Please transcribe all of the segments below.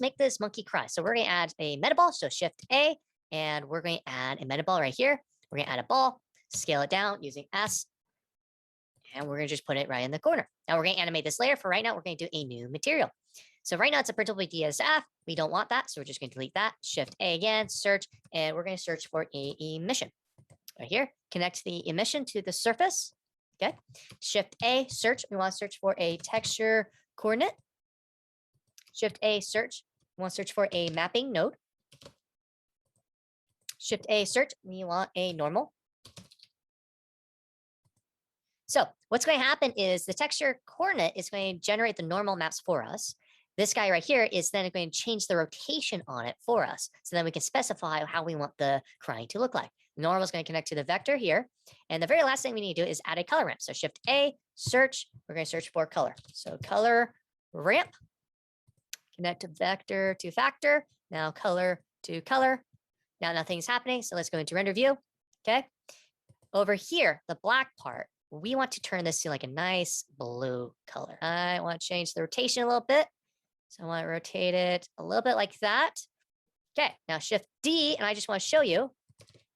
make this monkey cry. So we're going to add a metaball. So Shift A, and we're going to add a metaball right here. We're going to add a ball, scale it down using S, and we're going to just put it right in the corner. Now we're going to animate this layer. For right now, we're going to do a new material. So right now it's a printable DSF. We don't want that, so we're just going to delete that. Shift A again, search, and we're going to search for a emission. Right here, connect the emission to the surface. Okay. Shift A, search. We want to search for a texture coordinate. Shift A, search. We want to search for a mapping node. Shift A, search. We want a normal. So what's going to happen is the texture coordinate is going to generate the normal maps for us. This guy right here is then going to change the rotation on it for us. So then we can specify how we want the crying to look like. Normal is going to connect to the vector here. And the very last thing we need to do is add a color ramp. So Shift A, search. We're going to search for color. So color ramp, connect vector to factor. Now color to color. Now nothing's happening. So let's go into render view. Okay. Over here, the black part, we want to turn this to like a nice blue color. I want to change the rotation a little bit. So I want to rotate it a little bit like that. Okay, now Shift D, and I just want to show you.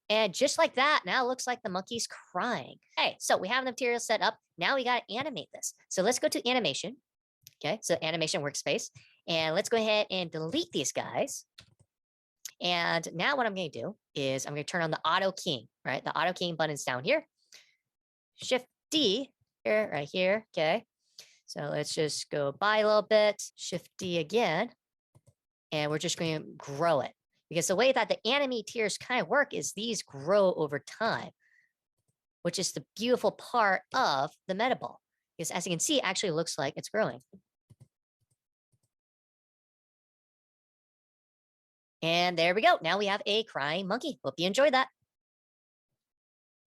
And just like that, now it looks like the monkey's crying. Okay, so we have the material set up. Now we got to animate this. So let's go to animation. Okay, so animation workspace. And let's go ahead and delete these guys. And now what I'm going to do is I'm going to turn on the auto keying, right? The auto keying button's down here. Shift D here, right here. Okay. So let's just go by a little bit, Shift D again, and we're just going to grow it. Because the way that the anime tiers kind of work is these grow over time, which is the beautiful part of the metaball. Because as you can see, it actually looks like it's growing. And there we go. Now we have a crying monkey. Hope you enjoyed that.